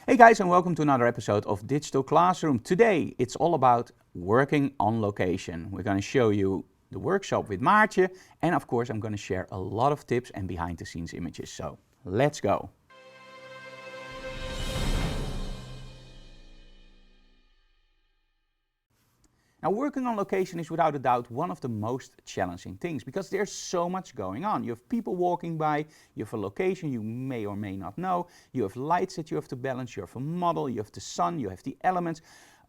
Hey guys, and welcome to another episode of Digital Classroom. Today it's all about working on location. We're going to show you the workshop with Maartje, and of course I'm going to share a lot of tips and behind the scenes images. So let's go. Now, working on location is without a doubt one of the most challenging things because there's so much going on. You have people walking by, you have a location you may or may not know, you have lights that you have to balance, you have a model, you have the sun, you have the elements.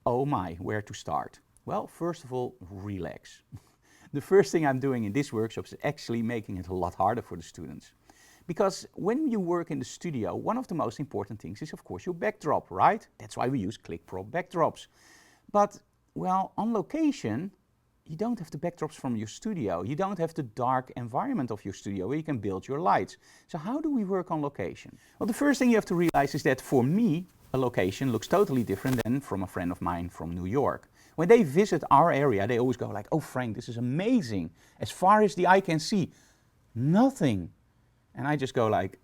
Oh my, where to start? Well, first of all, relax. The first thing I'm doing in this workshop is actually making it a lot harder for the students. Because when you work in the studio, one of the most important things is of course your backdrop, right? That's why we use click prop backdrops. But well, on location, you don't have the backdrops from your studio. You don't have the dark environment of your studio where you can build your lights. So how do we work on location? Well, the first thing you have to realize is that for me, a location looks totally different than from a friend of mine from New York. When they visit our area, they always go like, "Oh Frank, this is amazing. As far as the eye can see, nothing." And I just go like,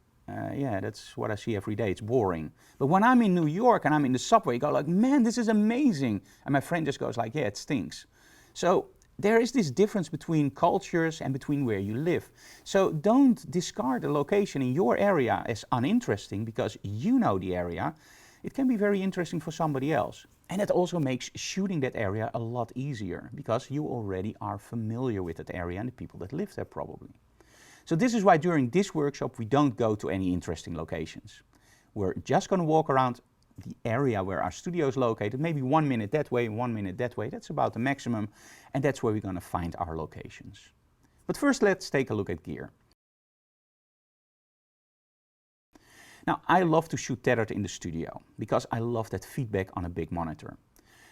yeah, that's what I see every day. It's boring. But when I'm in New York and I'm in the subway, I go like, man, this is amazing. And my friend just goes like, yeah, it stinks. So there is this difference between cultures and between where you live. So don't discard a location in your area as uninteresting because you know the area. It can be very interesting for somebody else. And it also makes shooting that area a lot easier because you already are familiar with that area and the people that live there probably. So this is why during this workshop we don't go to any interesting locations. We're just going to walk around the area where our studio is located, maybe 1 minute that way, 1 minute that way. That's about the maximum, and that's where we're going to find our locations. But first let's take a look at gear. Now I love to shoot tethered in the studio because I love that feedback on a big monitor.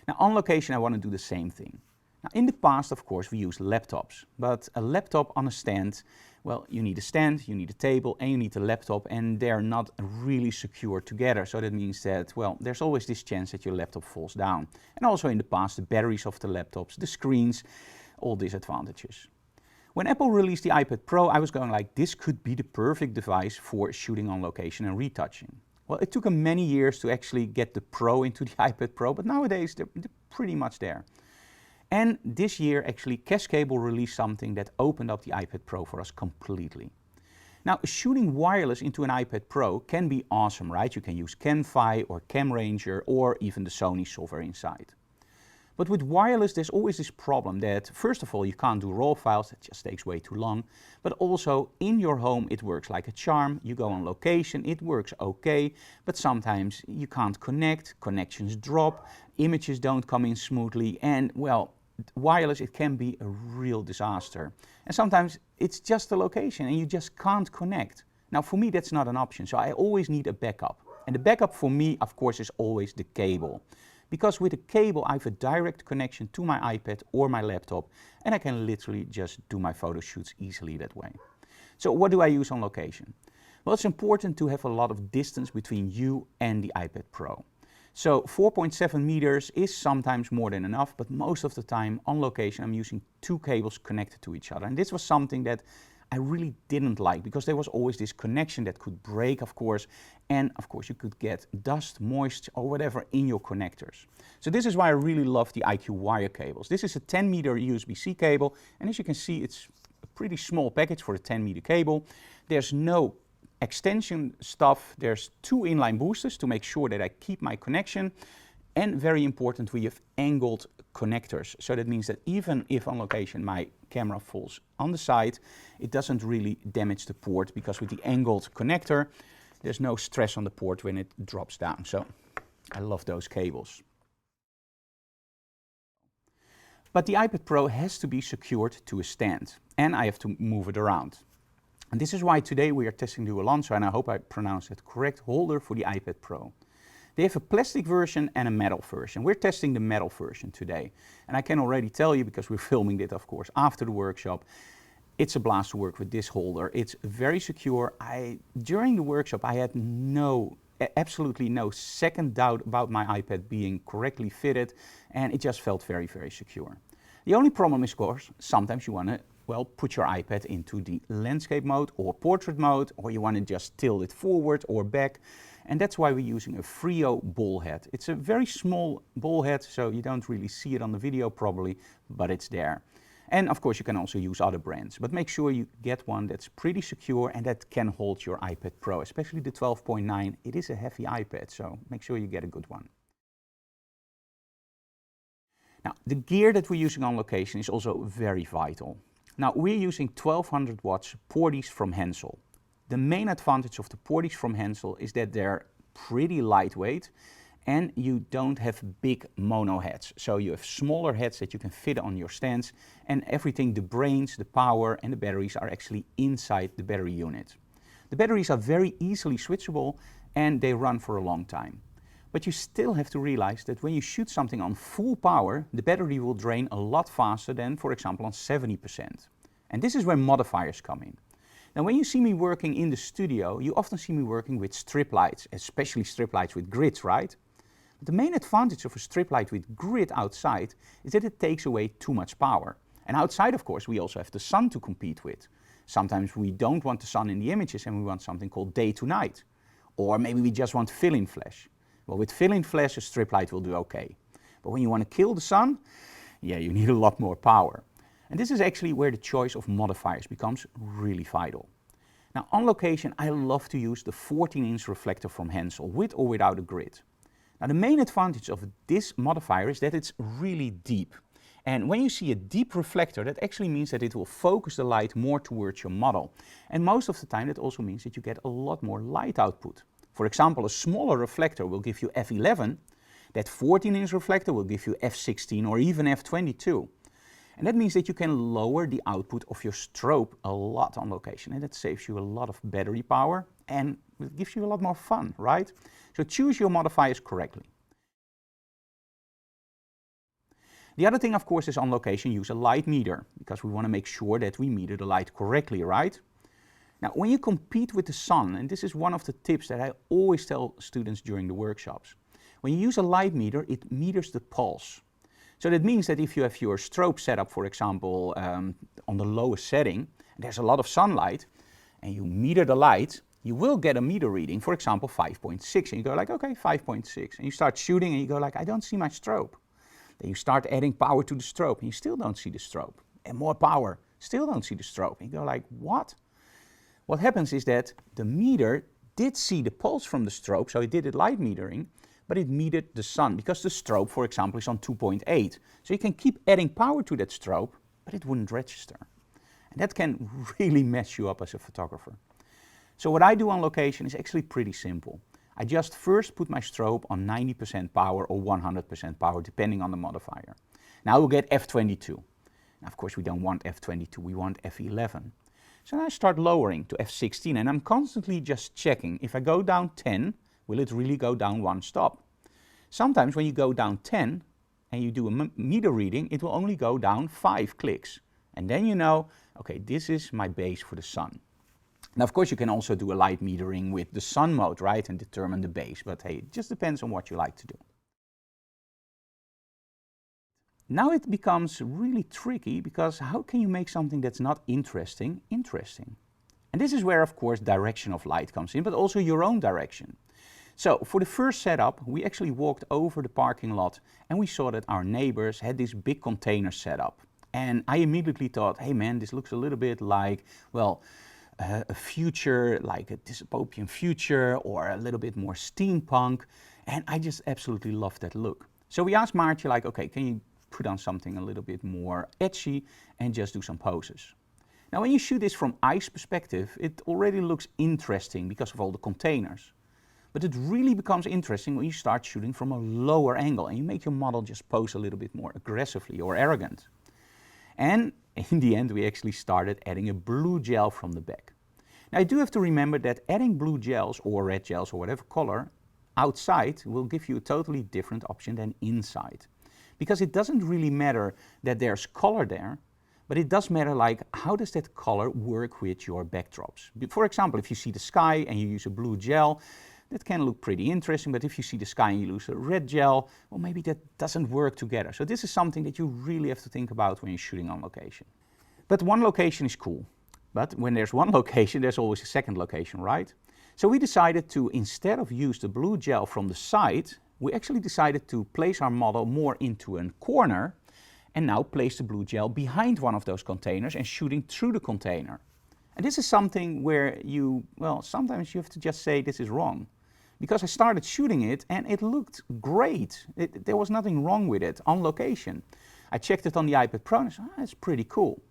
Now on location I want to do the same thing. Now in the past of course we used laptops, but a laptop on a stand, well, you need a stand, you need a table, and you need a laptop, and they're not really secure together. So that means that, well, there's always this chance that your laptop falls down. And also in the past, the batteries of the laptops, the screens, all disadvantages. When Apple released the iPad Pro, I was going like, this could be the perfect device for shooting on location and retouching. Well, it took them many years to actually get the Pro into the iPad Pro, but nowadays they're pretty much there. And this year actually Cascable released something that opened up the iPad Pro for us completely. Now shooting wireless into an iPad Pro can be awesome, right? You can use CamFi or CamRanger or even the Sony software inside. But with wireless there's always this problem that first of all you can't do RAW files, it just takes way too long. But also in your home it works like a charm, you go on location, it works okay, but sometimes you can't connect, connections drop, images don't come in smoothly, and well, wireless, it can be a real disaster. And sometimes it's just the location and you just can't connect. Now for me that's not an option, so I always need a backup. And the backup for me of course is always the cable. Because with a cable I have a direct connection to my iPad or my laptop and I can literally just do my photo shoots easily that way. So what do I use on location? Well, it's important to have a lot of distance between you and the iPad Pro. So 4.7 meters is sometimes more than enough, but most of the time on location I'm using 2 cables connected to each other. And this was something that I really didn't like because there was always this connection that could break, of course, and of course you could get dust, moisture or whatever in your connectors. So this is why I really love the IQ wire cables. This is a 10 meter USB-C cable, and as you can see it's a pretty small package for a 10 meter cable. There's no extension stuff, there's 2 inline boosters to make sure that I keep my connection, and very important, we have angled connectors. So that means that even if on location my camera falls on the side, it doesn't really damage the port because with the angled connector there's no stress on the port when it drops down. So I love those cables. But the iPad Pro has to be secured to a stand and I have to move it around. And this is why today we are testing the Alonso, and I hope I pronounced it correct, holder for the iPad Pro. They have a plastic version and a metal version. We're testing the metal version today. And I can already tell you, because we're filming it of course after the workshop, it's a blast to work with this holder. It's very secure. During the workshop I had absolutely no second doubt about my iPad being correctly fitted, and it just felt very, very secure. The only problem is, of course, sometimes you want to well, put your iPad into the landscape mode or portrait mode, or you want to just tilt it forward or back. And that's why we're using a Frio ball head. It's a very small ball head, so you don't really see it on the video probably, but it's there. And of course you can also use other brands, but make sure you get one that's pretty secure and that can hold your iPad Pro, especially the 12.9. It is a heavy iPad, so make sure you get a good one. Now, the gear that we're using on location is also very vital. Now, we're using 1200 watts Porties from Hensel. The main advantage of the Porties from Hensel is that they're pretty lightweight and you don't have big mono heads. So you have smaller heads that you can fit on your stands, and everything, the brains, the power and the batteries are actually inside the battery unit. The batteries are very easily switchable and they run for a long time. But you still have to realize that when you shoot something on full power, the battery will drain a lot faster than, for example, on 70%. And this is where modifiers come in. Now, when you see me working in the studio, you often see me working with strip lights, especially strip lights with grids, right? But the main advantage of a strip light with grid outside is that it takes away too much power. And outside, of course, we also have the sun to compete with. Sometimes we don't want the sun in the images and we want something called day to night. Or maybe we just want fill-in flash. Well, with fill-in flash, a strip light will do okay. But when you want to kill the sun, yeah, you need a lot more power. And this is actually where the choice of modifiers becomes really vital. Now, on location, I love to use the 14-inch reflector from Hensel, with or without a grid. Now, the main advantage of this modifier is that it's really deep. And when you see a deep reflector, that actually means that it will focus the light more towards your model. And most of the time, that also means that you get a lot more light output. For example, a smaller reflector will give you f11, that 14-inch reflector will give you f16 or even f22. And that means that you can lower the output of your strobe a lot on location, and that saves you a lot of battery power and it gives you a lot more fun, right? So choose your modifiers correctly. The other thing, of course, is on location use a light meter, because we want to make sure that we meter the light correctly, right? Now, when you compete with the sun, and this is one of the tips that I always tell students during the workshops, when you use a light meter, it meters the pulse. So that means that if you have your strobe set up, for example, on the lowest setting, and there's a lot of sunlight, and you meter the light, you will get a meter reading, for example, 5.6, and you go like, okay, 5.6, and you start shooting and you go like, I don't see my strobe. Then you start adding power to the strobe, and you still don't see the strobe. And more power, still don't see the strobe. And you go like, what? What happens is that the meter did see the pulse from the strobe, so it did it light metering, but it metered the sun, because the strobe, for example, is on 2.8. So you can keep adding power to that strobe, but it wouldn't register. And that can really mess you up as a photographer. So what I do on location is actually pretty simple. I just first put my strobe on 90% power or 100% power, depending on the modifier. Now we'll get f22. Now, of course, we don't want f22, we want f11. So now I start lowering to f16, and I'm constantly just checking. If I go down 10, will it really go down one stop? Sometimes when you go down 10 and you do a meter reading, it will only go down 5 clicks. And then you know, okay, this is my base for the sun. Now, of course, you can also do a light metering with the sun mode, right, and determine the base. But hey, it just depends on what you like to do. Now it becomes really tricky, because how can you make something that's not interesting, interesting? And this is where, of course, direction of light comes in, but also your own direction. So for the first setup, we actually walked over the parking lot and we saw that our neighbors had this big container set up. And I immediately thought, hey man, this looks a little bit like, well, a future, like a dystopian future, or a little bit more steampunk. And I just absolutely love that look. So we asked Maartje, like, okay, can you put on something a little bit more edgy and just do some poses? Now, when you shoot this from ice perspective, it already looks interesting because of all the containers. But it really becomes interesting when you start shooting from a lower angle and you make your model just pose a little bit more aggressively or arrogant. And in the end, we actually started adding a blue gel from the back. Now, you do have to remember that adding blue gels or red gels or whatever color outside will give you a totally different option than inside. Because it doesn't really matter that there's color there, but it does matter like how does that color work with your backdrops. For example, if you see the sky and you use a blue gel, that can look pretty interesting, but if you see the sky and you use a red gel, well, maybe that doesn't work together. So this is something that you really have to think about when you're shooting on location. But one location is cool. But when there's one location, there's always a second location, right? So we decided to, instead of use the blue gel from the side, we actually decided to place our model more into a corner and now place the blue gel behind one of those containers and shooting through the container. And this is something where sometimes you have to just say this is wrong. Because I started shooting it and it looked great. There was nothing wrong with it on location. I checked it on the iPad Pro and I said, it's pretty cool.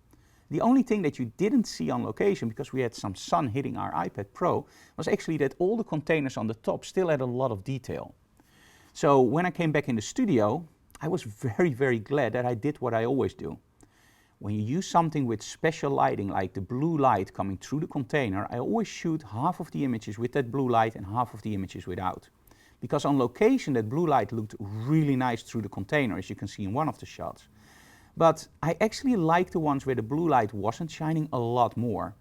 The only thing that you didn't see on location, because we had some sun hitting our iPad Pro, was actually that all the containers on the top still had a lot of detail. So when I came back in the studio, I was very, very glad that I did what I always do. When you use something with special lighting, like the blue light coming through the container, I always shoot half of the images with that blue light and half of the images without. Because on location, that blue light looked really nice through the container, as you can see in one of the shots. But I actually like the ones where the blue light wasn't shining a lot more.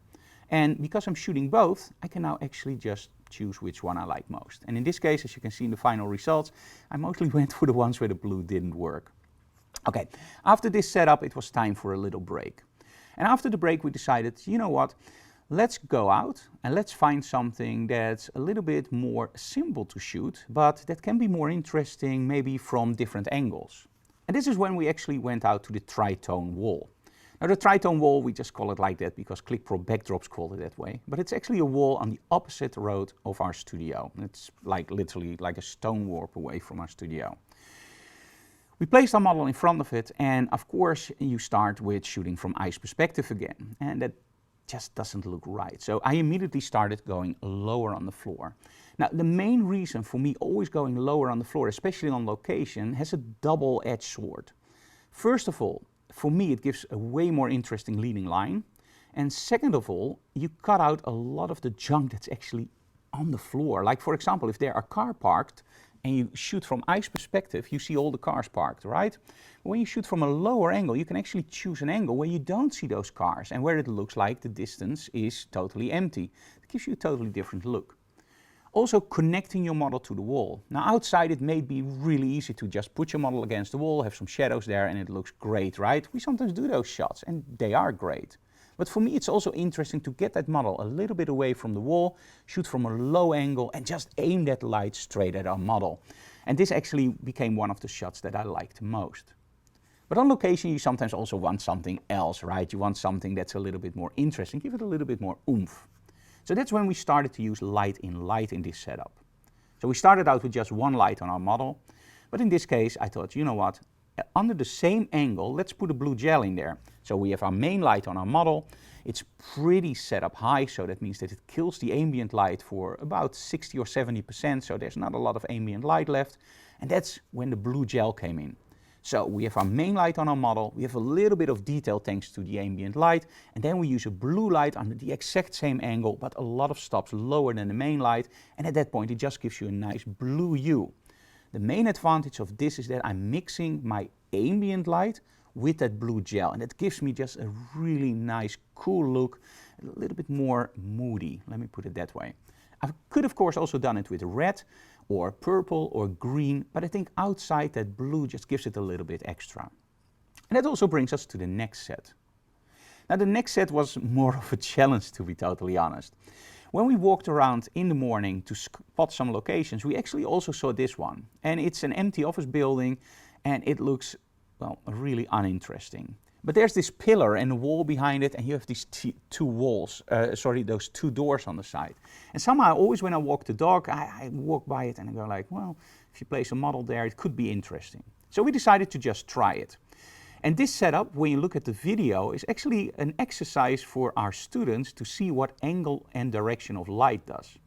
And because I'm shooting both, I can now actually just choose which one I like most. And in this case, as you can see in the final results, I mostly went for the ones where the blue didn't work. Okay, after this setup, it was time for a little break. And after the break, we decided, you know what, let's go out and let's find something that's a little bit more simple to shoot, but that can be more interesting maybe from different angles. And this is when we actually went out to the Tritone wall. Now the Tritone wall, we just call it like that because ClickPro Backdrops called it that way, but it's actually a wall on the opposite road of our studio. It's like literally like a stone warp away from our studio. We placed our model in front of it, and of course you start with shooting from eyes perspective again, and that just doesn't look right. So I immediately started going lower on the floor. Now the main reason for me always going lower on the floor, especially on location, has a double-edged sword. First of all, for me it gives a way more interesting leading line, and second of all, you cut out a lot of the junk that's actually on the floor. Like for example, if there are cars parked, and you shoot from eyes perspective, you see all the cars parked, right? But when you shoot from a lower angle, you can actually choose an angle where you don't see those cars and where it looks like the distance is totally empty. It gives you a totally different look. Also connecting your model to the wall. Now outside it may be really easy to just put your model against the wall, have some shadows there and it looks great, right? We sometimes do those shots and they are great. But for me, it's also interesting to get that model a little bit away from the wall, shoot from a low angle and just aim that light straight at our model. And this actually became one of the shots that I liked most. But on location, you sometimes also want something else, right? You want something that's a little bit more interesting, give it a little bit more oomph. So that's when we started to use light in this setup. So we started out with just one light on our model. But in this case, I thought, you know what? Under the same angle, let's put a blue gel in there. So we have our main light on our model. It's pretty set up high, so that means that it kills the ambient light for about 60 or 70%, so there's not a lot of ambient light left. And that's when the blue gel came in. So we have our main light on our model, we have a little bit of detail thanks to the ambient light, and then we use a blue light under the exact same angle, but a lot of stops lower than the main light, and at that point it just gives you a nice blue hue. The main advantage of this is that I'm mixing my ambient light with that blue gel, and it gives me just a really nice cool look, a little bit more moody, let me put it that way. I could of course also done it with red or purple or green, but I think outside that blue just gives it a little bit extra. And that also brings us to the next set. Now the next set was more of a challenge, to be totally honest. When we walked around in the morning to spot some locations, we actually also saw this one. And it's an empty office building and it looks, well, really uninteresting. But there's this pillar and a wall behind it, and you have these those two doors on the side. And somehow, always when I walk the dog, I walk by it and I go like, well, if you place a model there, it could be interesting. So we decided to just try it. And this setup, when you look at the video, is actually an exercise for our students to see what angle and direction of light does.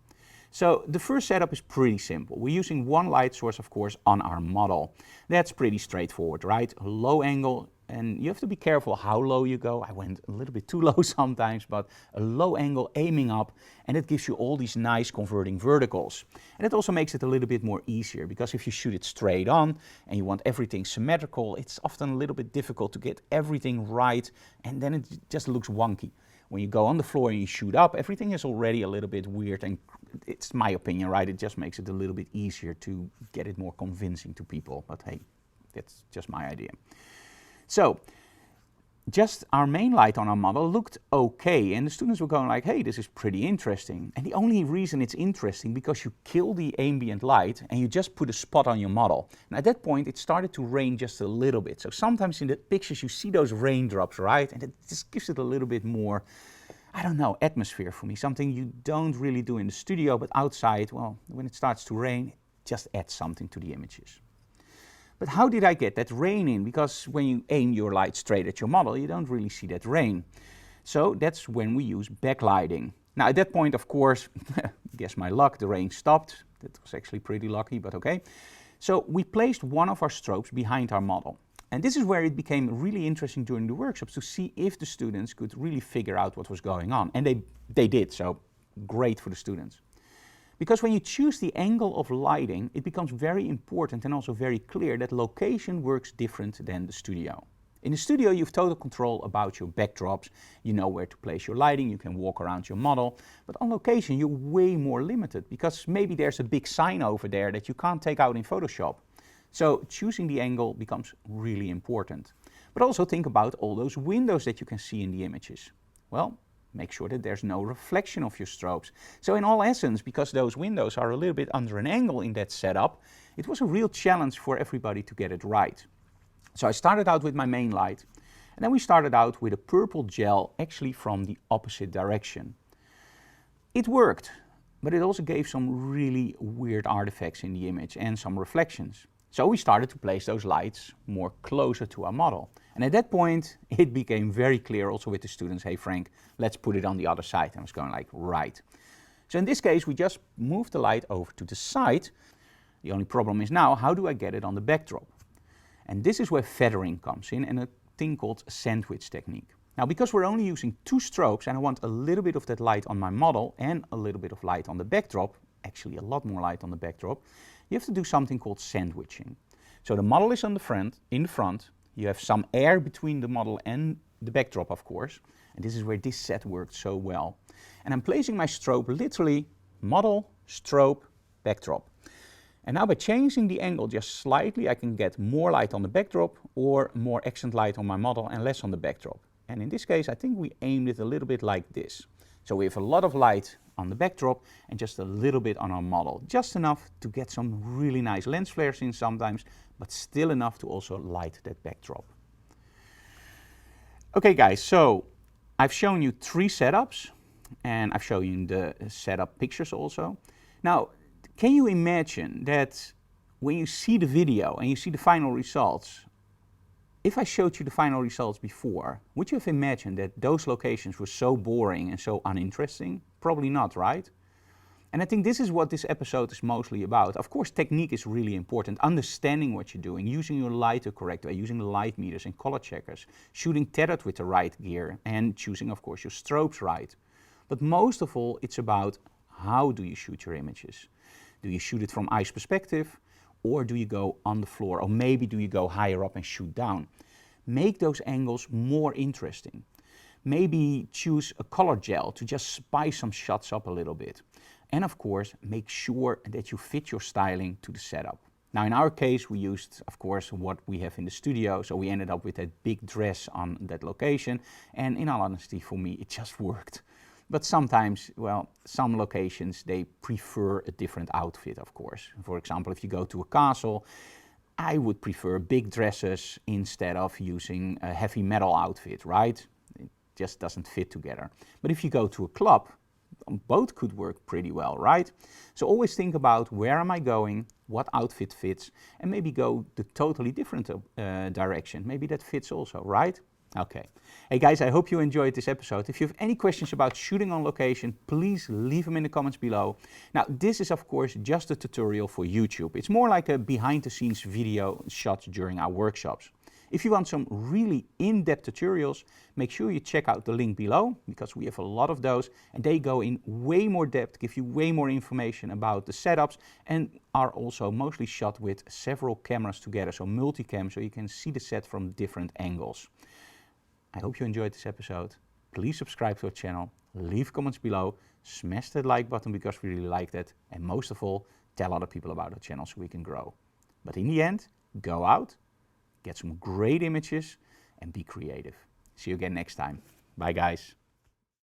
So the first setup is pretty simple. We're using one light source, of course, on our model. That's pretty straightforward, right? A low angle, and you have to be careful how low you go. I went a little bit too low sometimes, but a low angle aiming up, and it gives you all these nice converting verticals. And it also makes it a little bit more easier, because if you shoot it straight on and you want everything symmetrical, it's often a little bit difficult to get everything right, and then it just looks wonky. When you go on the floor and you shoot up, everything is already a little bit weird, and it's my opinion, right? It just makes it a little bit easier to get it more convincing to people, but hey, that's just my idea. So just our main light on our model looked okay, and the students were going like, hey, this is pretty interesting. And the only reason it's interesting because you kill the ambient light and you just put a spot on your model. And at that point it started to rain just a little bit. So sometimes in the pictures you see those raindrops, right? And it just gives it a little bit more, I don't know, atmosphere for me. Something you don't really do in the studio, but outside, well, when it starts to rain, it just adds something to the images. But how did I get that rain in? Because when you aim your light straight at your model, you don't really see that rain. So that's when we use backlighting. Now at that point, of course, guess my luck, the rain stopped. That was actually pretty lucky, but okay. So we placed one of our strobes behind our model. And this is where it became really interesting during the workshops to see if the students could really figure out what was going on. And they did, so great for the students. Because when you choose the angle of lighting, it becomes very important and also very clear that location works different than the studio. In the studio, you have total control about your backdrops. You know where to place your lighting, you can walk around your model. But on location, you're way more limited because maybe there's a big sign over there that you can't take out in Photoshop. So choosing the angle becomes really important. But also think about all those windows that you can see in the images. Well, make sure that there's no reflection of your strobes. So in all essence, because those windows are a little bit under an angle in that setup, it was a real challenge for everybody to get it right. So I started out with my main light, and then we started out with a purple gel actually from the opposite direction. It worked, but it also gave some really weird artifacts in the image and some reflections. So we started to place those lights more closer to our model. And at that point, it became very clear also with the students, hey Frank, let's put it on the other side. And I was going like, right. So in this case, we just moved the light over to the side. The only problem is now, how do I get it on the backdrop? And this is where feathering comes in and a thing called sandwich technique. Now, because we're only using 2 strobes and I want a little bit of that light on my model and a little bit of light on the backdrop, actually a lot more light on the backdrop, you have to do something called sandwiching. So the model is in the front, you have some air between the model and the backdrop, of course, and this is where this set worked so well. And I'm placing my strobe literally model, strobe, backdrop. And now by changing the angle just slightly, I can get more light on the backdrop or more accent light on my model and less on the backdrop. And in this case, I think we aimed it a little bit like this. So we have a lot of light on the backdrop and just a little bit on our model. Just enough to get some really nice lens flares in sometimes, but still enough to also light that backdrop. Okay guys, so I've shown you 3 setups and I've shown you the setup pictures also. Now, can you imagine that when you see the video and you see the final results, if I showed you the final results before, would you have imagined that those locations were so boring and so uninteresting? Probably not, right? And I think this is what this episode is mostly about. Of course, technique is really important. Understanding what you're doing, using your light the correct way, using the light meters and color checkers, shooting tethered with the right gear, and choosing, of course, your strobes right. But most of all, it's about how do you shoot your images? Do you shoot it from eyes perspective? Or do you go on the floor? Or maybe do you go higher up and shoot down? Make those angles more interesting. Maybe choose a color gel to just spice some shots up a little bit. And of course, make sure that you fit your styling to the setup. Now in our case, we used, of course, what we have in the studio. So we ended up with that big dress on that location. And in all honesty, for me, it just worked. But sometimes, well, some locations, they prefer a different outfit, of course. For example, if you go to a castle, I would prefer big dresses instead of using a heavy metal outfit, right? It just doesn't fit together. But if you go to a club, both could work pretty well, right? So always think about where am I going, what outfit fits, and maybe go the totally different direction. Maybe that fits also, right? Okay. Hey guys, I hope you enjoyed this episode. If you have any questions about shooting on location, please leave them in the comments below. Now, this is of course just a tutorial for YouTube. It's more like a behind the scenes video shot during our workshops. If you want some really in-depth tutorials, make sure you check out the link below because we have a lot of those and they go in way more depth, give you way more information about the setups and are also mostly shot with several cameras together, so multicam, so you can see the set from different angles. I hope you enjoyed this episode. Please subscribe to our channel, leave comments below, smash that like button because we really like that, and most of all, tell other people about our channel so we can grow. But in the end, go out, get some great images, and be creative. See you again next time. Bye guys.